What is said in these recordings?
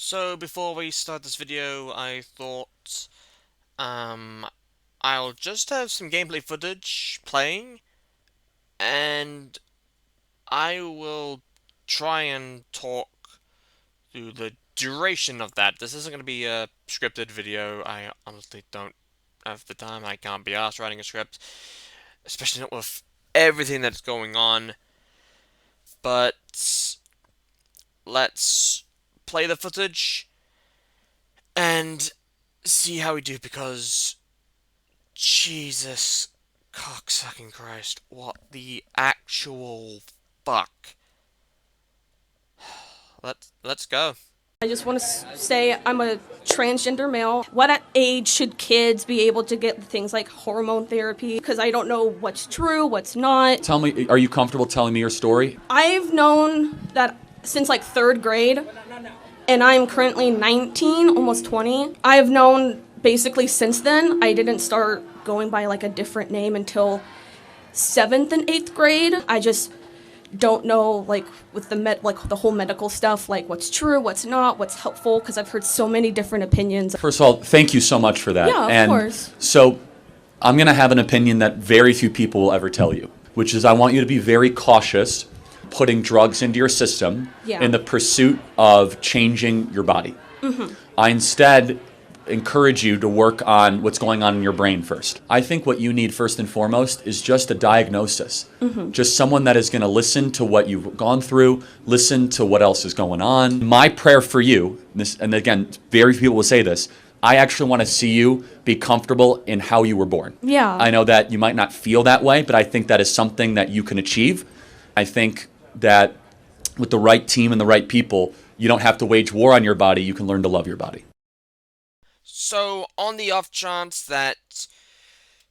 So before we start this video, I thought um I'll just have some gameplay footage playing and I will try and talk through the duration of that. This isn't going to be a scripted video. I honestly don't have the time. I can't be asked writing a script, especially not with everything that's going on. But let's play the footage and see how we do because Jesus cocksucking Christ, what the actual fuck? Let's go. I just want to say I'm a transgender male. What age should kids be able to get things like hormone therapy? Because I don't know what's true, what's not. Tell me, are you comfortable telling me your story? I've known that since like third grade, and I'm currently 19, almost 20. I've known basically since then. I didn't start going by like a different name until 7th and 8th grade. I just don't know, like, with the whole medical stuff, like what's true, what's not, what's helpful, because I've heard so many different opinions. First of all, thank you so much for that. Yeah, of course. So I'm going to have an opinion that very few people will ever tell you, which is I want you to be very cautious putting drugs into your system in the pursuit of changing your body. I instead encourage you to work on what's going on in your brain first. I think what you need first and foremost is just a diagnosis. Just someone that is going to listen to what you've gone through, listen to what else is going on. My prayer for you, and again, very few people will say this, I actually want to see you be comfortable in how you were born. Yeah. I know that you might not feel that way, but I think that is something that you can achieve. I think that with the right team and the right people, you don't have to wage war on your body, you can learn to love your body. So, on the off chance that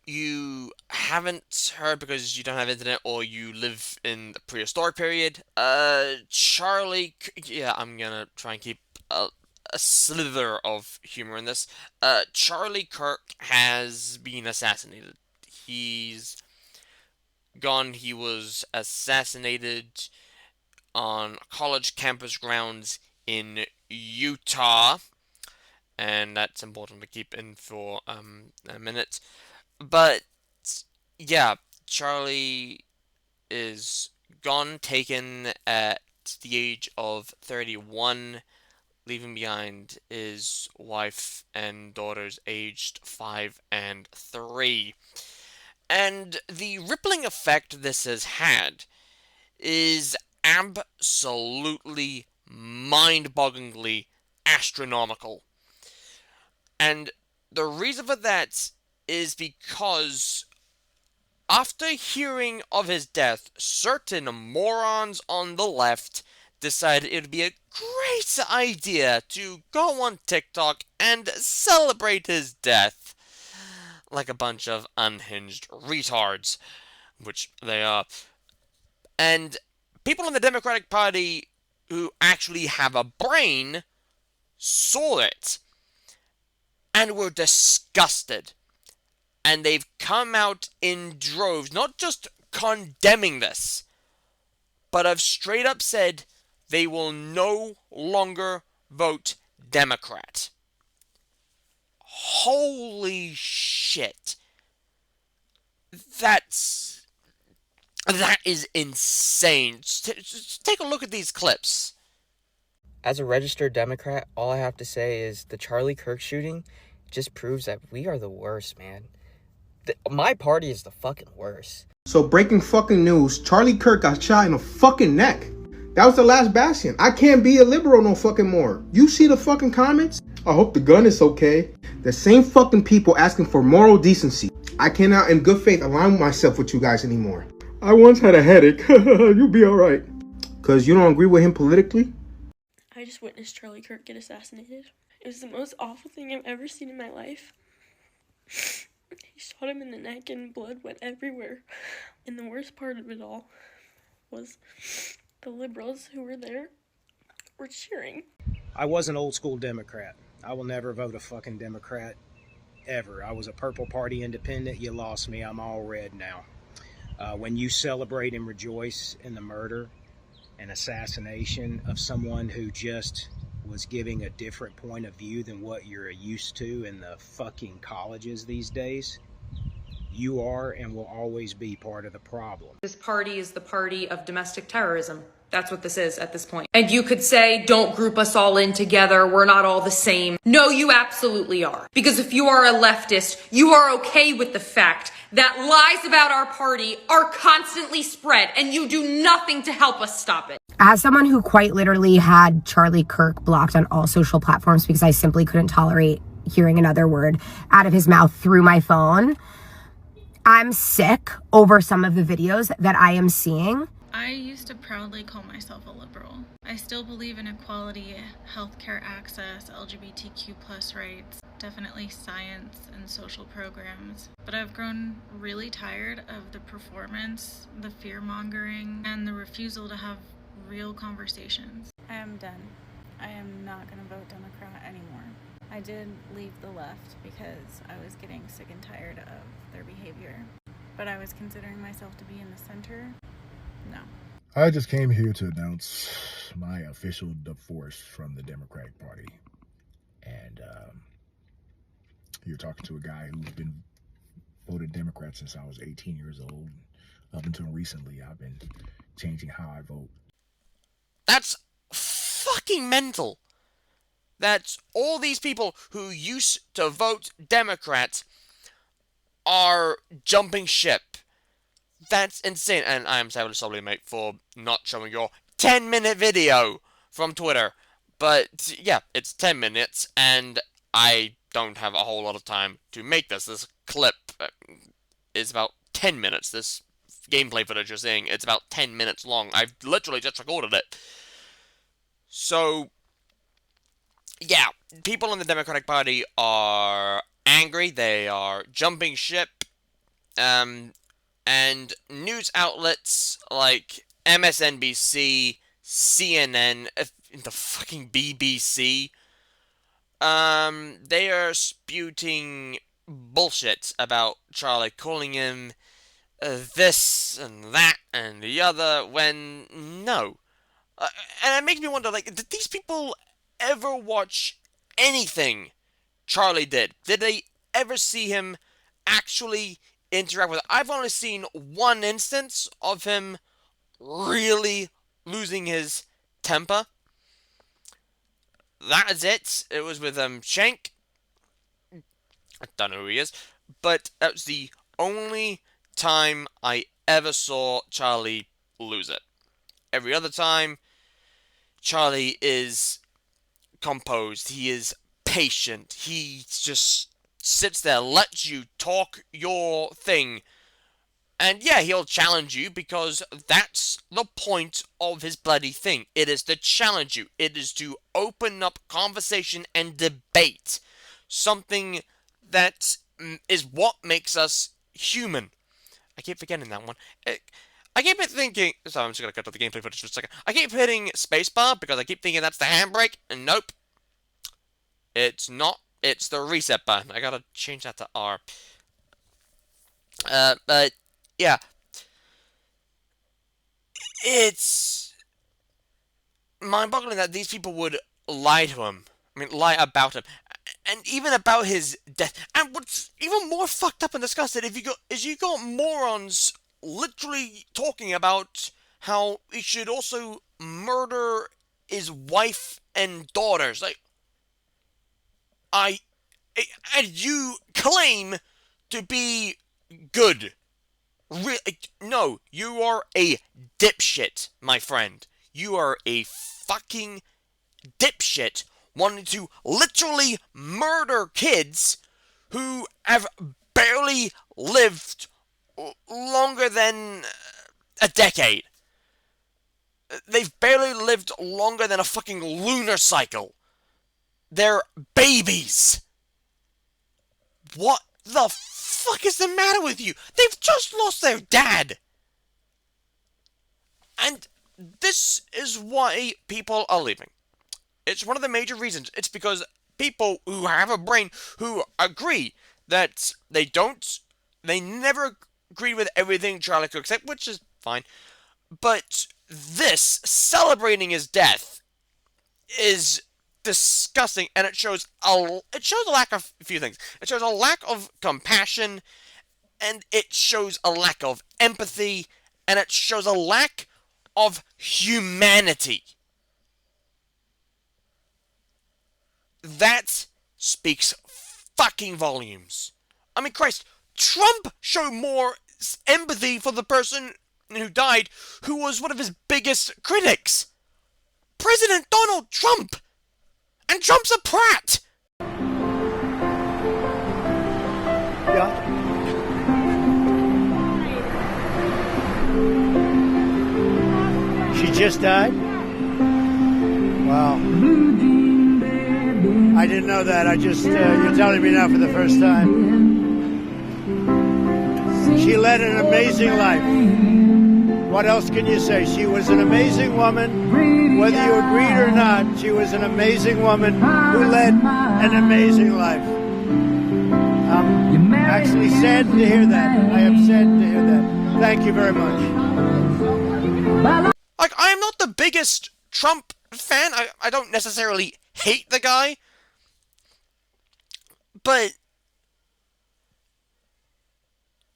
you haven't heard because you don't have internet or you live in the prehistoric period, yeah, I'm gonna try and keep a slither of humor in this. Charlie Kirk has been assassinated. He's gone. He was assassinated on college campus grounds in Utah, and that's important to keep in for a minute. But yeah, Charlie is gone, taken at the age of 31, leaving behind his wife and daughters aged 5 and 3. And the rippling effect this has had is absolutely mind-bogglingly astronomical. And the reason for that is because after hearing of his death, certain morons on the left decided it would be a great idea to go on TikTok and celebrate his death like a bunch of unhinged retards, which they are. And people in the Democratic Party who actually have a brain saw it and were disgusted. And they've come out in droves, not just condemning this, but have straight up said they will no longer vote Democrat. Holy shit. That is insane. Just take a look at these clips. As a registered Democrat, all I have to say is the Charlie Kirk shooting just proves that we are the worst, man. My party is the fucking worst. So breaking fucking news, Charlie Kirk got shot in the fucking neck. That was the last bastion. I can't be a liberal no fucking more. You see the fucking comments? I hope the gun is okay. The same fucking people asking for moral decency. I cannot in good faith align myself with you guys anymore. I once had a headache. You'll be alright. Cause you don't agree with him politically? I just witnessed Charlie Kirk get assassinated. It was the most awful thing I've ever seen in my life. He shot him in the neck and blood went everywhere. And the worst part of it all was the liberals who were there were cheering. I was an old school Democrat. I will never vote a fucking Democrat, ever. I was a Purple Party independent. You lost me. I'm all red now. When you celebrate and rejoice in the murder and assassination of someone who just was giving a different point of view than what you're used to in the fucking colleges these days, you are and will always be part of the problem. This party is the party of domestic terrorism. That's what this is at this point. And you could say, don't group us all in together. We're not all the same. No, you absolutely are. Because if you are a leftist, you are okay with the fact that lies about our party are constantly spread and you do nothing to help us stop it. As someone who quite literally had Charlie Kirk blocked on all social platforms because I simply couldn't tolerate hearing another word out of his mouth through my phone, I'm sick over some of the videos that I am seeing. I used to proudly call myself a liberal. I still believe in equality, healthcare access, LGBTQ plus rights, definitely science and social programs. But I've grown really tired of the performance, the fear-mongering, and the refusal to have real conversations. I am done. I am not going to vote Democrat anymore. I did leave the left because I was getting sick and tired of their behavior. But I was considering myself to be in the center. No. I just came here to announce my official divorce from the Democratic Party. And you're talking to a guy who's been voted Democrat since I was 18 years old. Up until recently, I've been changing how I vote. That's fucking mental. That all these people who used to vote Democrat are jumping ship. That's insane. And I'm sorry, mate, for not showing your 10-minute video from Twitter. But, yeah, it's 10 minutes, and I don't have a whole lot of time to make this. This clip is about 10 minutes. This gameplay footage you're seeing, it's about 10 minutes long. I've literally just recorded it. So, yeah, people in the Democratic Party are angry. They are jumping ship. And news outlets like MSNBC, CNN, the fucking BBC, they are spouting bullshit about Charlie, calling him this and that and the other, when no. And it makes me wonder, like, did these people ever watch anything Charlie did? Did they ever see him actually interact with it? I've only seen one instance of him really losing his temper. That is it. It was with Shank. I don't know who he is, but that was the only time I ever saw Charlie lose it. Every other time, Charlie is composed. He is patient. He just sits there, lets you talk your thing. And yeah, he'll challenge you because that's the point of his bloody thing. It is to challenge you. It is to open up conversation and debate. Something that is what makes us human. I keep forgetting that one. I keep thinking... Sorry, I'm just going to cut off the gameplay footage for a second. I keep hitting spacebar because I keep thinking that's the handbrake. And nope. It's not. It's the reset button. I gotta change that to R. But, yeah. It's mind-boggling that these people would lie to him. I mean, lie about him. And even about his death. And what's even more fucked up and disgusting is you got morons literally talking about how he should also murder his wife and daughters. Like, and you claim to be good. No, you are a dipshit, my friend. You are a fucking dipshit wanting to literally murder kids who have barely lived longer than a decade. They've barely lived longer than a fucking lunar cycle. They're babies. What the fuck is the matter with you? They've just lost their dad. And this is why people are leaving. It's one of the major reasons. It's because people who have a brain, who agree that they never agree with everything Charlie Kirk said, which is fine. But this, celebrating his death, is disgusting, and it shows a lack of a few things. It shows a lack of compassion, and it shows a lack of empathy, and it shows a lack of humanity. That speaks fucking volumes. I mean, Christ, Trump showed more empathy for the person who died, who was one of his biggest critics. President Donald Trump! And Trump's a prat! Yeah. She just died? Wow. I didn't know that. I just, you're telling me now for the first time. She led an amazing life. What else can you say? She was an amazing woman. Whether you agreed or not, she was an amazing woman who led an amazing life. I'm actually sad to hear that. I am sad to hear that. Thank you very much. Like, I am not the biggest Trump fan. I don't necessarily hate the guy. But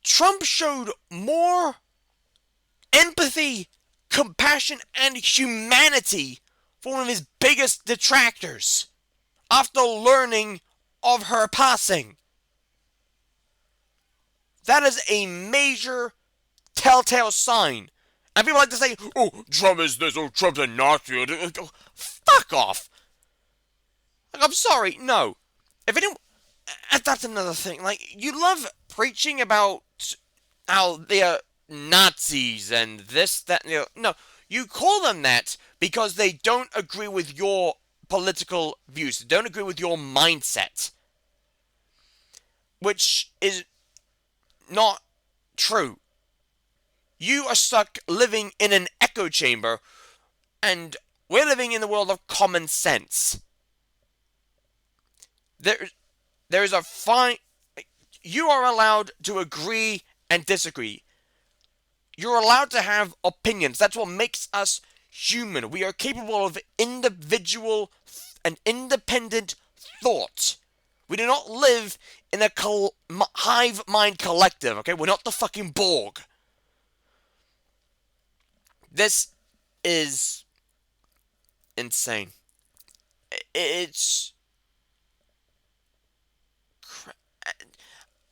Trump showed more empathy, compassion, and humanity for one of his biggest detractors after learning of her passing. That is a major telltale sign. And people like to say, oh, Trump is this, oh, Trump's a Nazi. Fuck off. Like, I'm sorry, no. If anyone... That's another thing. Like, you love preaching about how they are Nazis and this, that, and the other. No, you call them that because they don't agree with your political views. They don't agree with your mindset. Which is not true. You are stuck living in an echo chamber, and we're living in the world of common sense. There is a fine... You are allowed to agree and disagree. You're allowed to have opinions. That's what makes us human. We are capable of individual and independent thought. We do not live in a hive mind collective, okay? We're not the fucking Borg. This is insane. It's...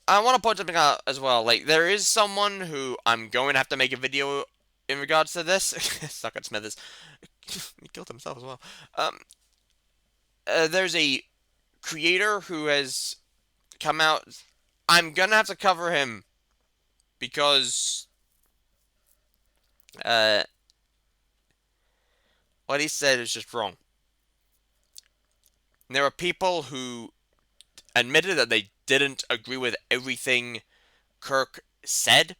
I want to point something out as well. Like, there is someone who I'm going to have to make a video in regards to this. Suck at Smithers. He killed himself as well. There's a creator who has come out. I'm gonna have to cover him because what he said is just wrong. There are people who admitted that they didn't agree with everything Kirk said,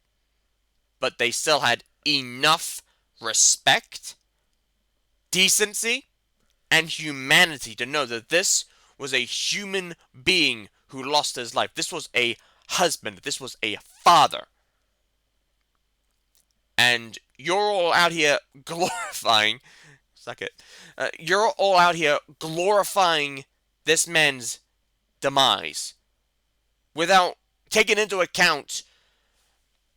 but they still had enough respect, decency, and humanity to know that this was a human being who lost his life. This was a husband. This was a father. And you're all out here glorifying... Suck it. You're all out here glorifying this man's demise without taking into account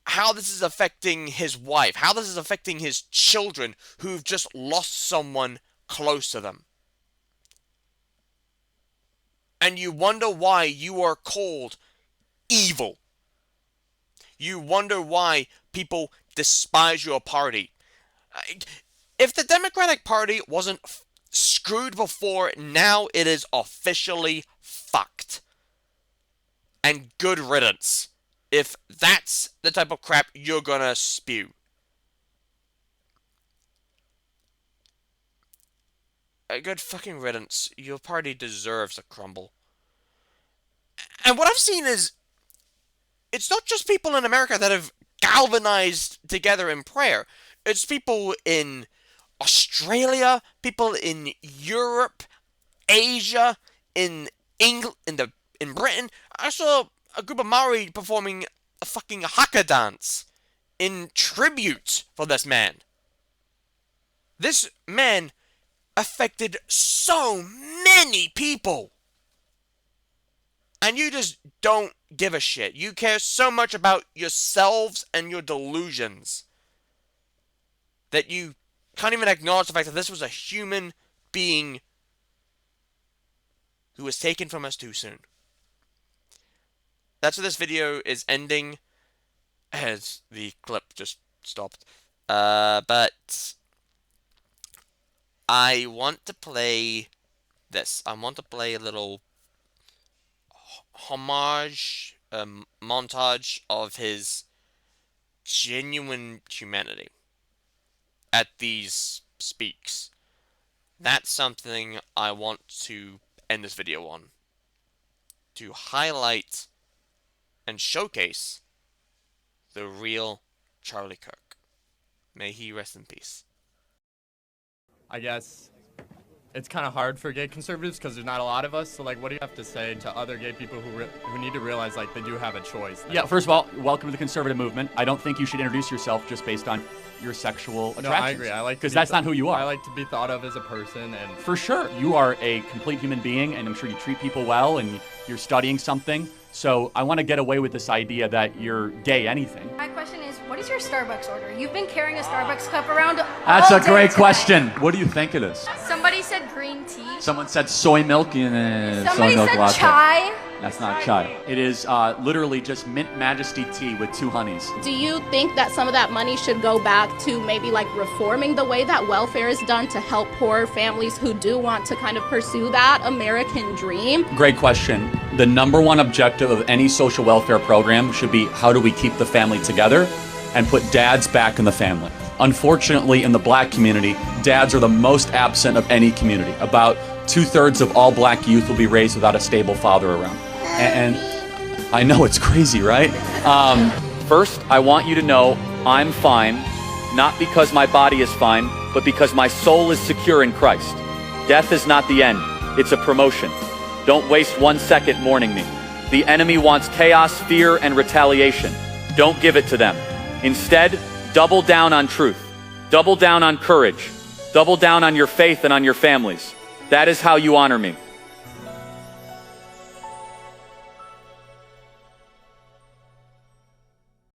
how this is affecting his wife, how this is affecting his children who've just lost someone close to them. And you wonder why you are called evil. You wonder why people despise your party. If the Democratic Party wasn't screwed before, now it is officially fucked. And good riddance, if that's the type of crap you're gonna spew. A good fucking riddance. Your party deserves a crumble. And what I've seen is, it's not just people in America that have galvanized together in prayer. It's people in Australia, people in Europe, Asia, in England, in Britain. I saw a group of Maori performing a fucking haka dance in tribute for this man. This man affected so many people. And you just don't give a shit. You care so much about yourselves and your delusions that you can't even acknowledge the fact that this was a human being who was taken from us too soon. That's where this video is ending, as the clip just stopped. But I want to play this. I want to play a little homage, montage of his genuine humanity at these speaks. That's something I want to end this video on, to highlight and showcase the real Charlie Kirk. May he rest in peace. I guess it's kind of hard for gay conservatives because there's not a lot of us. So, like, what do you have to say to other gay people who need to realize, like, they do have a choice? Yeah, first of all, welcome to the conservative movement. I don't think you should introduce yourself just based on your sexual attractions. No, I agree. I like, because that's not who you are. I like to be thought of as a person, and for sure, you are a complete human being, and I'm sure you treat people well, and you're studying something. So I want to get away with this idea that you're gay anything. My question is, what is your Starbucks order? You've been carrying a Starbucks cup around That's all a great day question. What do you think it is? Somebody said green tea. Someone said soy milk and Somebody soy milk said latte. chai. That's not chai. It is literally just Mint Majesty tea with 2 honeys. Do you think that some of that money should go back to maybe like reforming the way that welfare is done to help poor families who do want to kind of pursue that American dream? Great question. The #1 objective of any social welfare program should be, how do we keep the family together and put dads back in the family? Unfortunately, in the black community, dads are the most absent of any community. About 2/3 of all black youth will be raised without a stable father around. And I know it's crazy, right? First, I want you to know I'm fine, not because my body is fine, but because my soul is secure in Christ. Death is not the end, it's a promotion. Don't waste 1 second mourning me. The enemy wants chaos, fear, and retaliation. Don't give it to them. Instead, double down on truth. Double down on courage. Double down on your faith and on your families. That is how you honor me.